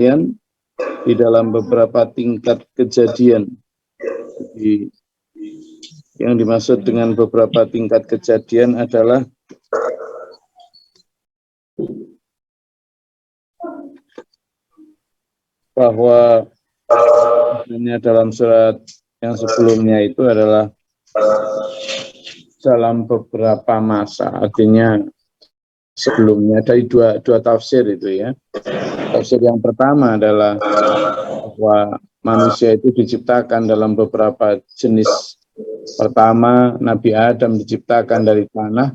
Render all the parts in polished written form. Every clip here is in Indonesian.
di dalam beberapa tingkat kejadian. Jadi, yang dimaksud dengan beberapa tingkat kejadian adalah bahwa dalam surat yang sebelumnya itu adalah dalam beberapa masa, artinya sebelumnya dari dua tafsir itu ya. Tafsir yang pertama adalah bahwa manusia itu diciptakan dalam beberapa jenis. Pertama, Nabi Adam diciptakan dari tanah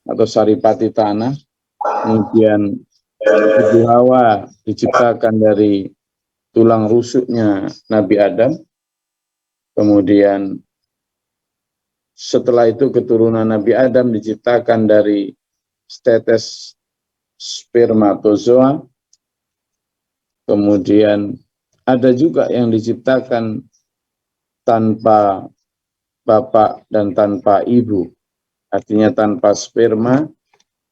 atau saripati tanah. Kemudian Ibu Hawa diciptakan dari tulang rusuknya Nabi Adam. Kemudian setelah itu keturunan Nabi Adam diciptakan dari setetes spermatozoa. Kemudian ada juga yang diciptakan tanpa bapak dan tanpa ibu, artinya tanpa sperma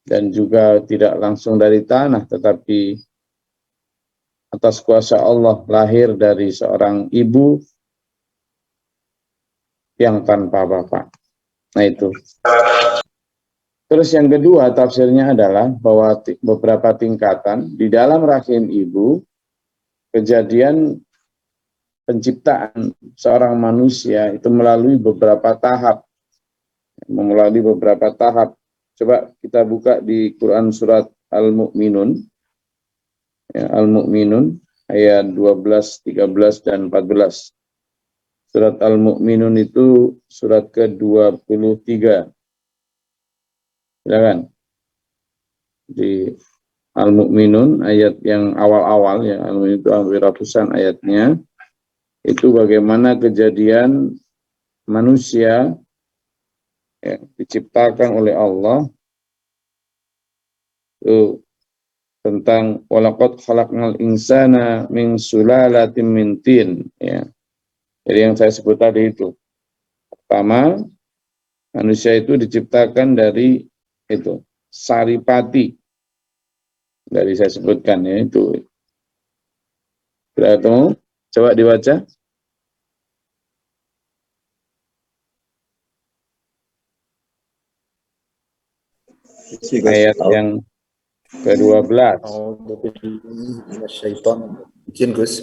dan juga tidak langsung dari tanah, tetapi atas kuasa Allah lahir dari seorang ibu yang tanpa bapak. Nah itu. Terus yang kedua tafsirnya adalah bahwa beberapa tingkatan di dalam rahim ibu, kejadian penciptaan seorang manusia itu melalui beberapa tahap. Coba kita buka di Quran surat Al-Mu'minun. Ya, Al-Mu'minun ayat 12, 13, dan 14. Surat Al-Mu'minun itu surat ke-23. Silakan. Di Al-Mu'minun ayat yang awal-awal, ya, Al-Mu'minun itu hampir ratusan ayatnya. Itu bagaimana kejadian manusia ya, diciptakan oleh Allah itu tentang walaqad khalaqnal insana min sulalatin min tin ya. Jadi yang saya sebut tadi itu. Pertama, manusia itu diciptakan dari itu saripati. Dari saya sebutkan ya itu. Sudah ketemu? Coba dibaca. Ayat yang ke-12.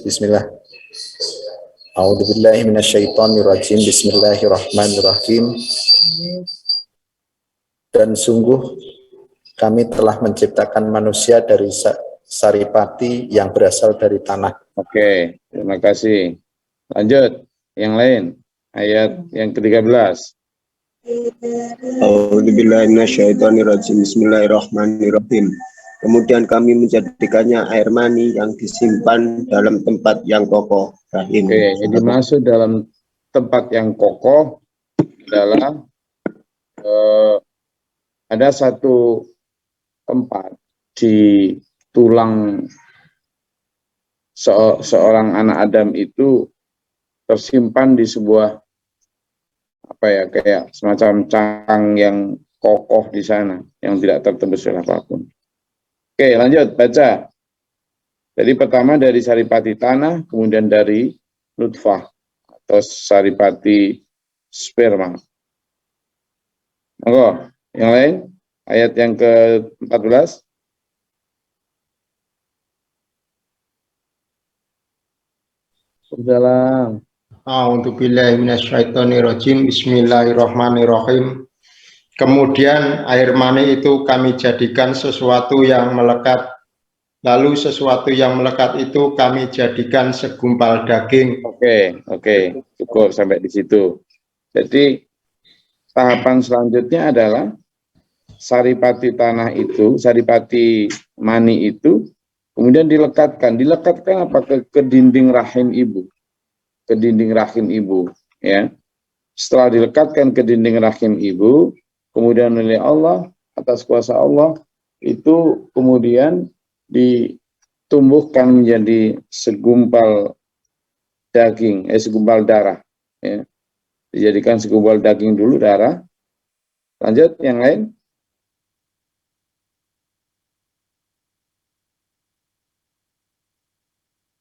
Bismillah. A'udzubillahi minasyaitonirrajim. Bismillahirrahmanirrahim. Dan sungguh kami telah menciptakan manusia dari saripati yang berasal dari tanah. Oke, terima kasih. Lanjut, yang lain. Ayat yang ke-13. A'udzubillahi minasyaitonirrajim. Bismillahirrahmanirrahim. Kemudian kami menjadikannya air mani yang disimpan dalam tempat yang kokoh. Rahim. Oke, yang dimaksud dalam tempat yang kokoh adalah ada satu tempat di tulang seorang anak Adam itu tersimpan di sebuah kayak semacam cangkang yang kokoh di sana yang tidak tertembus oleh apapun. Oke, lanjut baca. Jadi pertama dari saripati tanah, kemudian dari nutfah atau saripati sperma. Monggo, yang lain ayat yang ke-14. Salam. A'udzubillahi minasyaitonirrajim. Bismillahirrahmanirrahim. Kemudian air mani itu kami jadikan sesuatu yang melekat. Lalu sesuatu yang melekat itu kami jadikan segumpal daging. Oke, cukup sampai di situ. Jadi tahapan selanjutnya adalah saripati tanah itu, saripati mani itu, kemudian dilekatkan apa ke dinding rahim ibu. Ke dinding rahim ibu, ya. Setelah dilekatkan ke dinding rahim ibu, kemudian oleh Allah atas kuasa Allah itu kemudian ditumbuhkan menjadi segumpal daging, segumpal darah, ya. Dijadikan segumpal daging dulu, darah. Lanjut yang lain.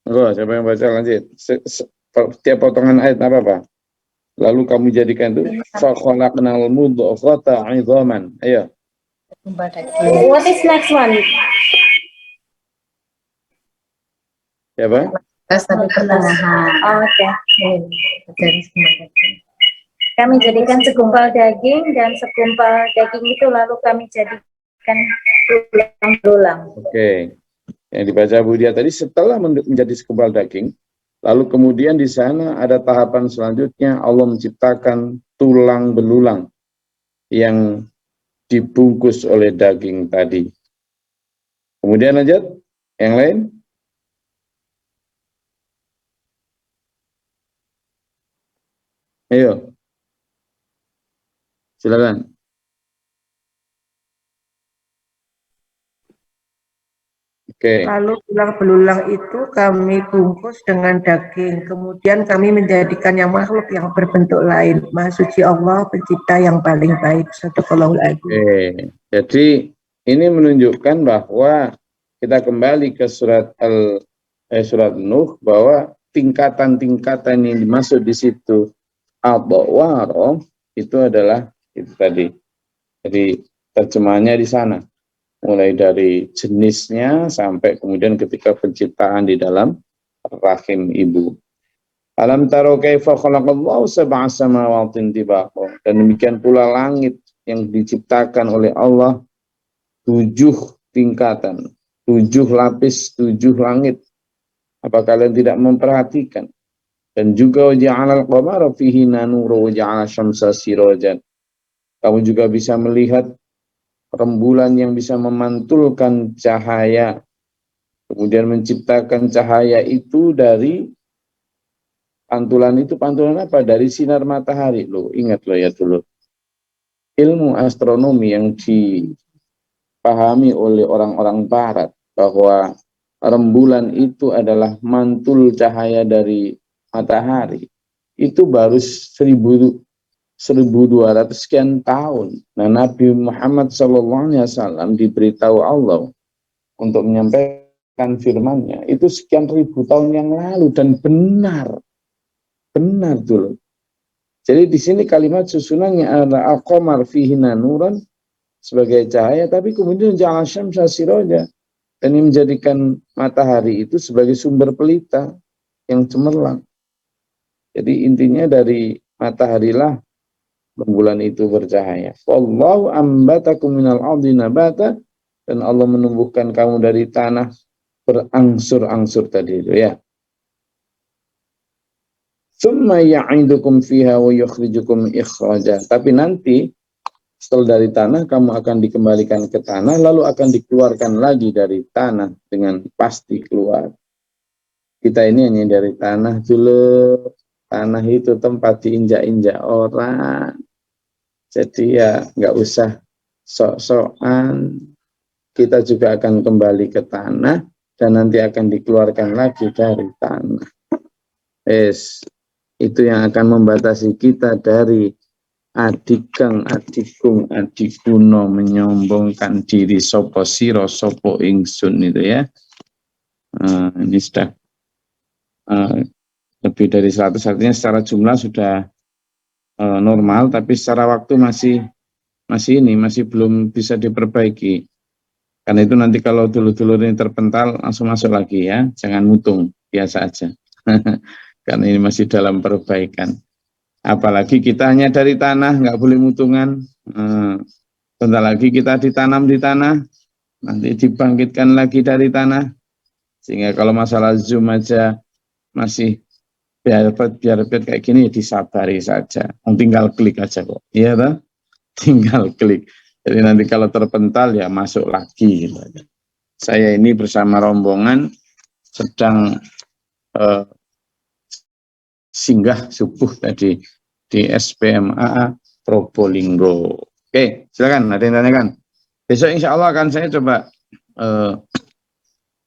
Oh, siapa yang baca lanjut? Tiap potongan ayat apa? Lalu kamu jadikan itu fa khalaqnal mudghata 'idhaman. Ayo. What is next one? Siapa? Sampai pertengahan. Oh, oke. Dari kami jadikan segumpal daging dan segumpal daging itu lalu kami jadikan tulang-tulang. Oke. Yang dibaca Bu Dia tadi setelah menjadi segumpal daging, lalu kemudian di sana ada tahapan selanjutnya Allah menciptakan tulang belulang yang dibungkus oleh daging tadi. Kemudian lanjut, yang lain? Ayo. Silakan. Oke. Lalu tulang belulang itu kami bungkus dengan daging. Kemudian kami menjadikannya makhluk yang berbentuk lain. Maha suci Allah, pencipta yang paling baik. Sadaqallahul adzim. Oke. Jadi ini menunjukkan bahwa kita kembali ke surat Nuh bahwa tingkatan-tingkatan yang dimaksud di situ al-bawaro itu adalah itu tadi. Jadi terjemahannya di sana. Mulai dari jenisnya sampai kemudian ketika penciptaan di dalam rahim ibu. Alam taro kaifa khalaqallahu sab'a samawatin tibaqa. Dan demikian pula langit yang diciptakan oleh Allah 7 tingkatan, 7 lapis, 7 langit. Apa kalian tidak memperhatikan? Dan juga waja'alal qamara fihi nura wa ja'ala syamsa sirajan. Kamu juga bisa melihat rembulan yang bisa memantulkan cahaya, kemudian menciptakan cahaya itu dari pantulan apa? Dari sinar matahari. Loh, ingat loh ya dulu. Ilmu astronomi yang dipahami oleh orang-orang barat bahwa rembulan itu adalah mantul cahaya dari matahari. Itu baru 1200 sekian tahun. Nah, Nabi Muhammad SAW diberitahu Allah untuk menyampaikan firman-Nya itu sekian ribu tahun yang lalu dan benar dulu. Jadi di sini kalimat susunannya ada al-qamar fihi nuran sebagai cahaya, tapi kemudian ja'ala syamsa siraja dan ini menjadikan matahari itu sebagai sumber pelita yang cemerlang. Jadi intinya dari mataharilah rembulan itu bercahaya. Wallahu ambatakum minal ardi nabata, dan Allah menumbuhkan kamu dari tanah berangsur-angsur tadi itu ya. Tsumma ya'idukum fiha wa yukhrijukum ikhraja. Tapi nanti setelah dari tanah kamu akan dikembalikan ke tanah lalu akan dikeluarkan lagi dari tanah dengan pasti keluar. Kita ini hanya dari tanah dulu. Tanah itu tempat diinjak-injak orang. Jadi ya nggak usah sok-sokan, kita juga akan kembali ke tanah dan nanti akan dikeluarkan lagi dari tanah. Itu yang akan membatasi kita dari adikang, adikung, adikuno menyombongkan diri sopo siro, sopo ingsun itu ya. Ini sudah lebih dari 100, artinya secara jumlah sudah normal, tapi secara waktu masih belum bisa diperbaiki. Karena itu nanti kalau dulur-dulur ini terpental langsung masuk lagi ya, jangan mutung, biasa aja. Karena ini masih dalam perbaikan. Apalagi kita hanya dari tanah, nggak boleh mutungan. Bentar lagi kita ditanam di tanah, nanti dibangkitkan lagi dari tanah. Sehingga kalau masalah Zoom aja masih biar kayak gini disabari saja, tinggal klik aja kok, iya kan? Tinggal klik. Jadi nanti kalau terpental ya masuk lagi. Saya ini bersama rombongan sedang singgah subuh tadi di SPMA Probolinggo. Oke, silakan ada yang tanyakan. Besok insya Allah akan saya coba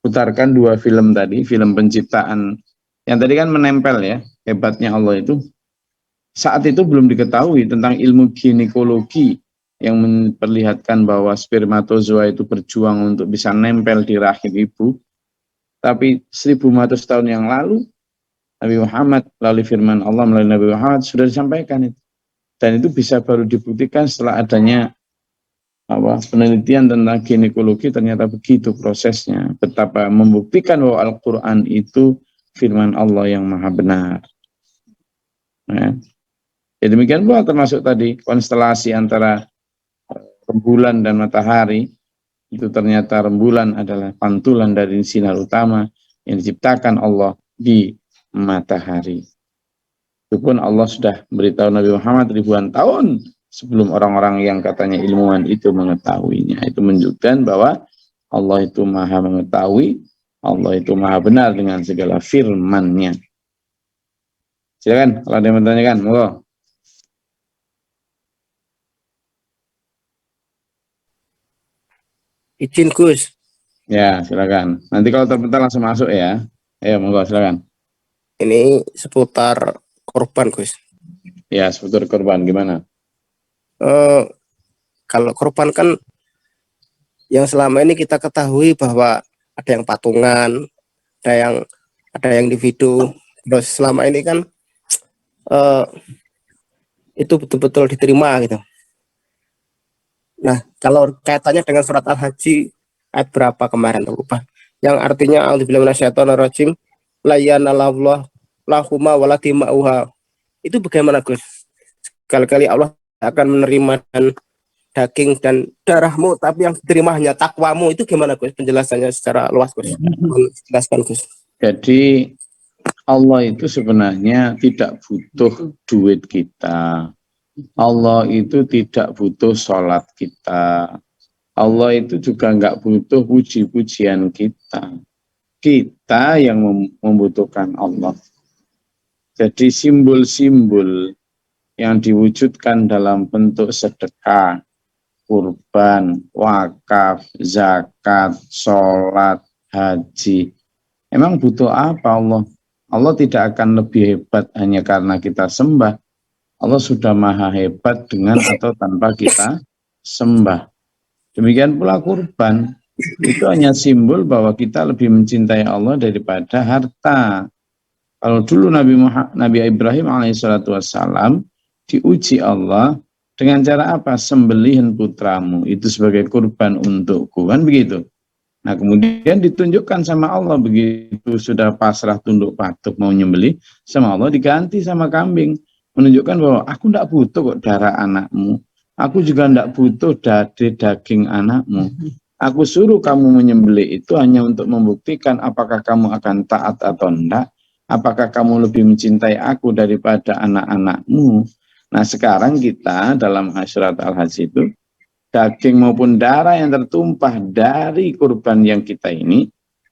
putarkan 2 film tadi, film penciptaan. Yang tadi kan menempel ya, hebatnya Allah itu. Saat itu belum diketahui tentang ilmu ginekologi yang memperlihatkan bahwa spermatozoa itu berjuang untuk bisa nempel di rahim ibu. Tapi 1400 tahun yang lalu, Nabi Muhammad melalui firman Allah melalui Nabi Muhammad sudah disampaikan itu. Dan itu bisa baru dibuktikan setelah adanya penelitian tentang ginekologi, ternyata begitu prosesnya. Betapa membuktikan bahwa Al-Quran itu firman Allah yang maha benar. Ya. Ya, demikian pula termasuk tadi konstelasi antara rembulan dan matahari. Itu ternyata rembulan adalah pantulan dari sinar utama yang diciptakan Allah di matahari. Itu pun Allah sudah beritahu Nabi Muhammad ribuan tahun sebelum orang-orang yang katanya ilmuwan itu mengetahuinya. Itu menunjukkan bahwa Allah itu maha mengetahui, Allah itu maha benar dengan segala firman-Nya. Silakan kalau ada yang bertanyakan, monggo. Izin Gus. Ya, silakan. Nanti kalau terbentar langsung masuk ya. Ayo, monggo silakan. Ini seputar korban Gus. Ya, seputar korban gimana? Kalau korban kan yang selama ini kita ketahui bahwa ada yang patungan, ada yang individu. Terus selama ini kan itu betul-betul diterima gitu. Nah, kalau kaitannya dengan surat Al-Haji ayat berapa kemarin tuh lupa. Yang artinya a'udzubillahi minasyaitonirrajim la yanallahu lahuma walatimauha. Itu bagaimana Gus? Sekali-kali Allah akan menerima dan daging dan darahmu, tapi yang diterima hanya takwamu. Itu gimana Gus? Penjelasannya secara luas Gus. Jelaskan Gus. Jadi Allah itu sebenarnya tidak butuh duit kita. Allah itu tidak butuh sholat kita. Allah itu juga nggak butuh puji-pujian kita. Kita yang membutuhkan Allah. Jadi simbol-simbol yang diwujudkan dalam bentuk sedekah, kurban, wakaf, zakat, sholat, haji. Emang butuh apa Allah? Allah tidak akan lebih hebat hanya karena kita sembah. Allah sudah maha hebat dengan atau tanpa kita sembah. Demikian pula kurban. Itu hanya simbol bahwa kita lebih mencintai Allah daripada harta. Kalau dulu Nabi Ibrahim alaihissalatu wassalam diuji Allah dengan cara apa? Sembelihan putramu itu sebagai kurban untukku, kan begitu. Nah kemudian ditunjukkan sama Allah, begitu sudah pasrah tunduk patuh mau nyembelih sama Allah, diganti sama kambing, menunjukkan bahwa aku tidak butuh kok darah anakmu, aku juga tidak butuh daging anakmu. Aku suruh kamu menyembelih itu hanya untuk membuktikan apakah kamu akan taat atau tidak, apakah kamu lebih mencintai aku daripada anak-anakmu. Nah sekarang kita dalam surat Al-Haji itu, daging maupun darah yang tertumpah dari kurban yang kita ini,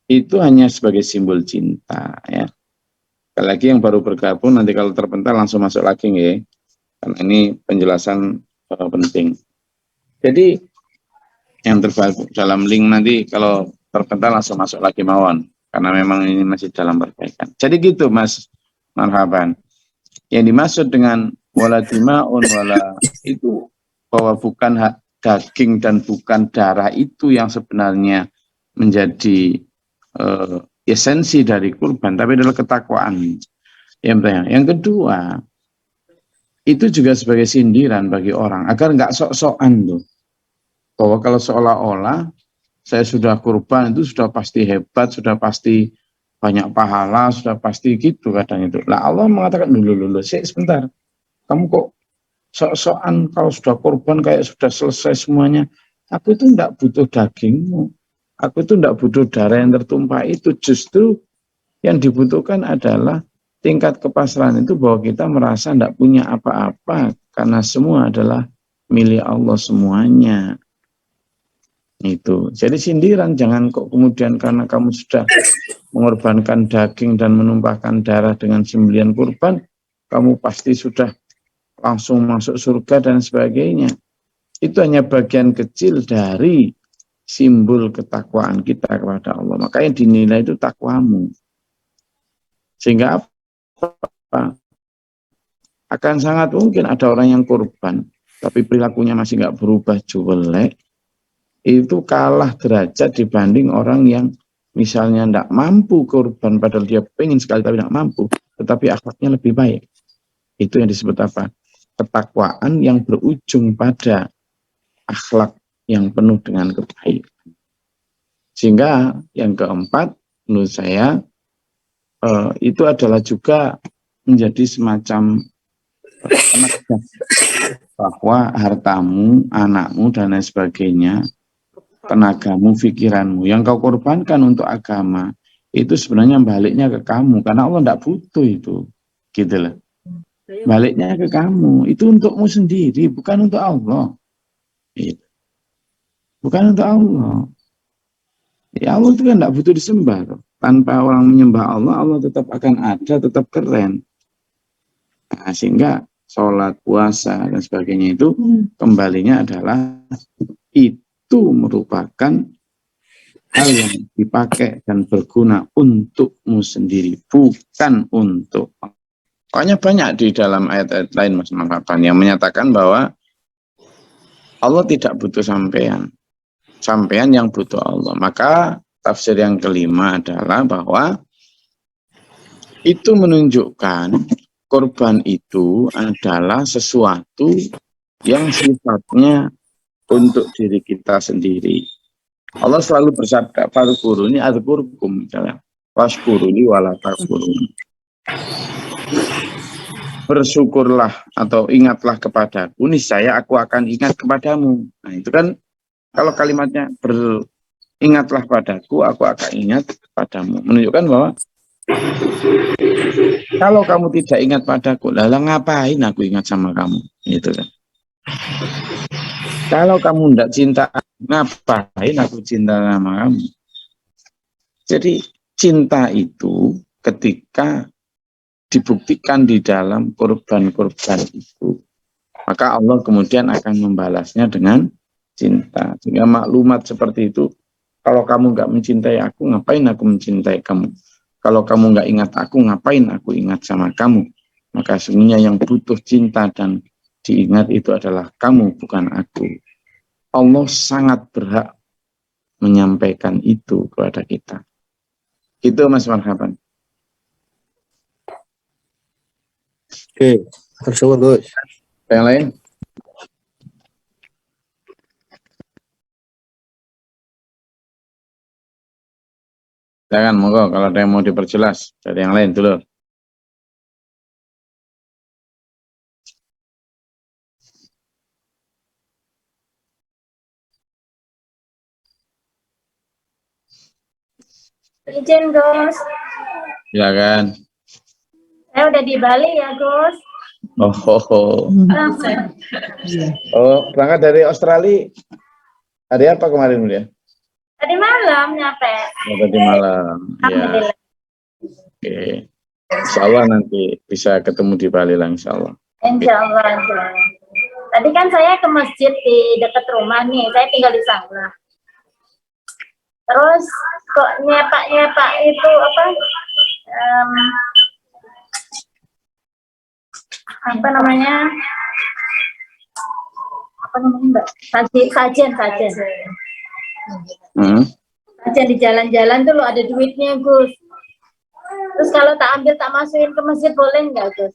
itu hanya sebagai simbol cinta. Ya. Sekali lagi yang baru bergabung, nanti kalau terpental langsung masuk lagi ya, karena ini penjelasan penting. Jadi yang terbaik dalam link nanti kalau terpental langsung masuk lagi mawon, karena memang ini masih dalam perbaikan. Jadi gitu Mas Marhaban. Yang dimaksud dengan wala dima'un wala itu bahwa bukan hak daging dan bukan darah itu yang sebenarnya menjadi esensi dari kurban, tapi adalah ketakwaan. Yang kedua, itu juga sebagai sindiran bagi orang agar nggak sok-sokan tuh, bahwa kalau seolah-olah saya sudah kurban itu sudah pasti hebat, sudah pasti banyak pahala, sudah pasti gitu kadang itu. Lah Allah mengatakan dulu sebentar, kamu kok sok-sokan kalau sudah korban kayak sudah selesai semuanya. Aku itu tidak butuh dagingmu, aku itu tidak butuh darah yang tertumpah itu. Justru yang dibutuhkan adalah tingkat kepasrahan itu, bahwa kita merasa tidak punya apa-apa karena semua adalah milik Allah semuanya. Itu jadi sindiran. Jangan kok kemudian karena kamu sudah mengorbankan daging dan menumpahkan darah dengan sembelihan kurban, kamu pasti sudah langsung masuk surga dan sebagainya. Itu hanya bagian kecil dari simbol ketakwaan kita kepada Allah. Makanya dinilai itu takwamu. Sehingga apa? Akan sangat mungkin ada orang yang kurban, tapi perilakunya masih nggak berubah, jelek, itu kalah derajat dibanding orang yang misalnya tidak mampu korban, padahal dia pengen sekali tapi tidak mampu, tetapi akhlaknya lebih baik. Itu yang disebut apa? Ketakwaan yang berujung pada akhlak yang penuh dengan kebaikan. Sehingga yang keempat, menurut saya, itu adalah juga menjadi semacam penegak bahwa hartamu, anakmu, dan lain sebagainya, tenagamu, pikiranmu, yang kau korbankan untuk agama, itu sebenarnya baliknya ke kamu, karena Allah tidak butuh itu, gitu loh. Baliknya ke kamu, itu untukmu sendiri, bukan untuk Allah. Gitu. Bukan untuk Allah. Ya Allah itu kan tidak butuh disembah. Tanpa orang menyembah Allah, Allah tetap akan ada, tetap keren. Nah, sehingga sholat, puasa, dan sebagainya itu kembalinya adalah itu merupakan hal yang dipakai dan berguna untukmu sendiri, bukan untuk. Pokoknya banyak di dalam ayat-ayat lain Mas Makapan yang menyatakan bahwa Allah tidak butuh sampean. Sampean yang butuh Allah. Maka tafsir yang kelima adalah bahwa itu menunjukkan korban itu adalah sesuatu yang sifatnya untuk diri kita sendiri. Allah selalu bersabda, "Fadhkuruni adzkurkum," misalnya, "Washkuruni wala takfurun." Bersyukurlah atau ingatlah kepadaku, niscaya aku akan ingat kepadamu. Nah, itu kan kalau kalimatnya beringatlah padaku, aku akan ingat kepadamu. Menunjukkan bahwa kalau kamu tidak ingat padaku, lalu ngapain aku ingat sama kamu? Gitu kan. Kalau kamu tidak cinta, ngapain aku cinta sama kamu? Jadi cinta itu ketika dibuktikan di dalam korban-korban itu, maka Allah kemudian akan membalasnya dengan cinta. Sehingga maklumat seperti itu, kalau kamu nggak mencintai aku, ngapain aku mencintai kamu? Kalau kamu nggak ingat aku, ngapain aku ingat sama kamu? Maka sebenarnya yang butuh cinta dan diingat itu adalah kamu, bukan aku. Allah sangat berhak menyampaikan itu kepada kita. Itu Mas Marhaban. Oke, tersebut Gus. Yang lain? Silakan, monggo kalau ada yang mau diperjelas dari yang lain dulu. Izin Gus, Silakan. saya udah di Bali ya Gus. Berangkat dari Australia. Hari apa kemarin dia? Tadi malam nyampe. Tadi malam. Ya. Alhamdulillah. Oke. Insya Allah nanti bisa ketemu di Bali lah, insya Allah. Insya Allah. Tadi kan saya ke masjid di dekat rumah nih, saya tinggal di sana. Terus kok nyepak itu apa namanya Mbak? Sajen. Sajen di jalan-jalan tuh lo ada duitnya Gus. Terus kalau tak ambil tak masukin ke masjid boleh nggak Gus?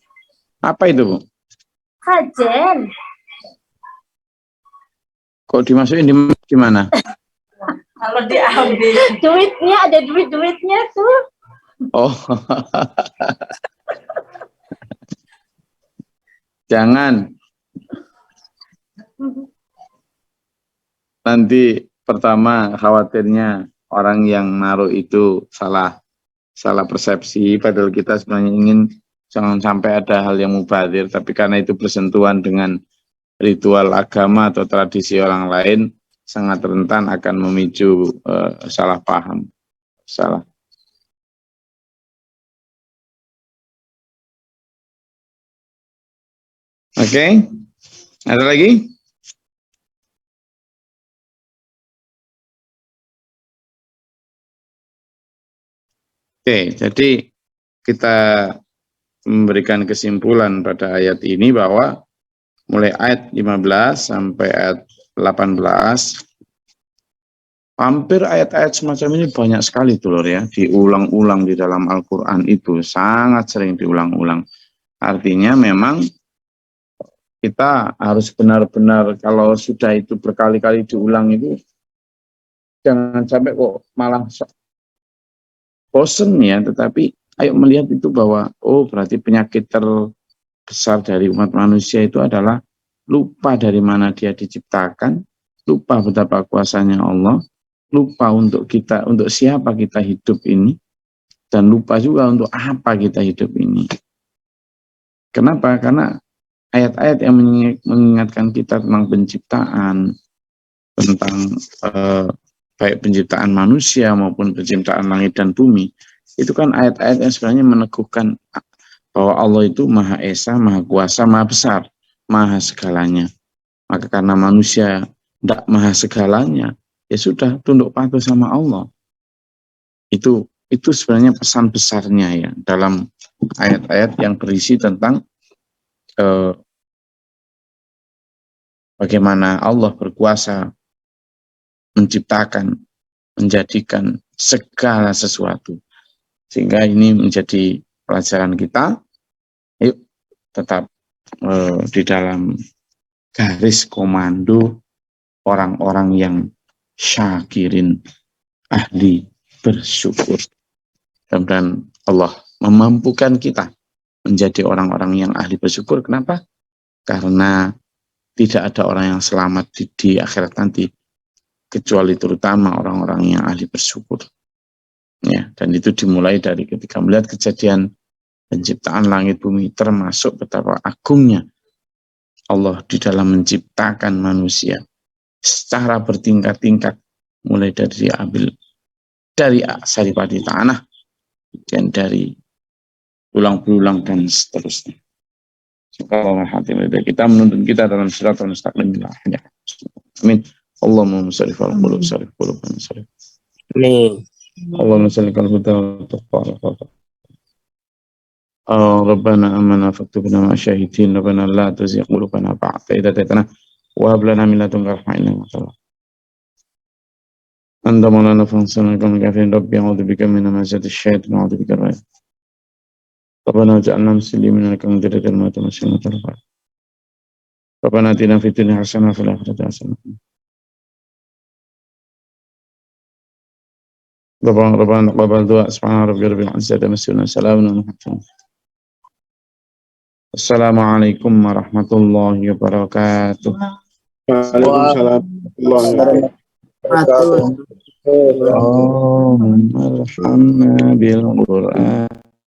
Apa itu Bu? Sajen. Kok dimasukin di mana? Kalau diambil duitnya, ada duitnya tuh. Oh. Jangan. Nanti pertama khawatirnya orang yang naruh itu salah persepsi, padahal kita sebenarnya ingin jangan sampai ada hal yang mubazir, tapi karena itu bersentuhan dengan ritual agama atau tradisi orang lain, sangat rentan akan memicu salah paham. Oke, ada lagi? Oke, jadi kita memberikan kesimpulan pada ayat ini bahwa mulai ayat 15 sampai ayat 18 Hampir ayat-ayat semacam ini banyak sekali tuh Lur ya, diulang-ulang di dalam Al-Quran itu, sangat sering diulang-ulang. Artinya memang kita harus benar-benar kalau sudah itu berkali-kali diulang itu, jangan sampai kok malah bosen ya, tetapi ayo melihat itu bahwa, oh berarti penyakit terbesar dari umat manusia itu adalah lupa dari mana dia diciptakan, lupa betapa kuasanya Allah, lupa untuk kita, untuk siapa kita hidup ini, dan lupa juga untuk apa kita hidup ini. Kenapa? Karena ayat-ayat yang mengingatkan kita tentang penciptaan, tentang baik penciptaan manusia maupun penciptaan langit dan bumi, itu kan ayat-ayat yang sebenarnya meneguhkan bahwa Allah itu Maha Esa, Maha Kuasa, Maha Besar, Maha segalanya. Maka karena manusia tidak Maha segalanya, ya sudah, tunduk patuh sama Allah. Itu sebenarnya pesan besarnya ya dalam ayat-ayat yang berisi tentang bagaimana Allah berkuasa menciptakan, menjadikan segala sesuatu. Sehingga ini menjadi pelajaran kita. Yuk tetap di dalam garis komando orang-orang yang syakirin, ahli bersyukur. Dan Allah memampukan kita menjadi orang-orang yang ahli bersyukur. Kenapa? Karena tidak ada orang yang selamat di akhirat nanti kecuali terutama orang-orang yang ahli bersyukur. Ya, dan itu dimulai dari ketika melihat kejadian penciptaan langit bumi, termasuk betapa agungnya Allah di dalam menciptakan manusia secara bertingkat-tingkat, mulai dari saripati tanah dan dari tulang belulang dan seterusnya. Kita menuntun kita dalam siratal mustaqim. Amin. Allahumma shalli ala qulub sharif qulub sharif. Amin. Allahumma shalli ala qulub taqwa. ربنا آمنا فاكتبنا مع الشاهدين ربنا لا تزغ قلوبنا بعد إذ هديتنا وهب لنا من لدنك رحمة إنك أنت الوهاب أنت مولانا فانصرنا على الكافرين ربي أعوذ بك من همزات الشياطين وأعوذ بك من ربنا اجعلنا مسلمين لك من ذرية الموتى مسلمين لك ربنا آتنا في الدنيا حسنة وفي الآخرة حسنة ربنا تقبل دعاء سبحان ربك رب العزة عما يصفون سلام على المرسلين. Assalamualaikum warahmatullahi wabarakatuh. Waalaikumsalam warahmatullahi wabarakatuh. Allahumma arhamna bil Qur'an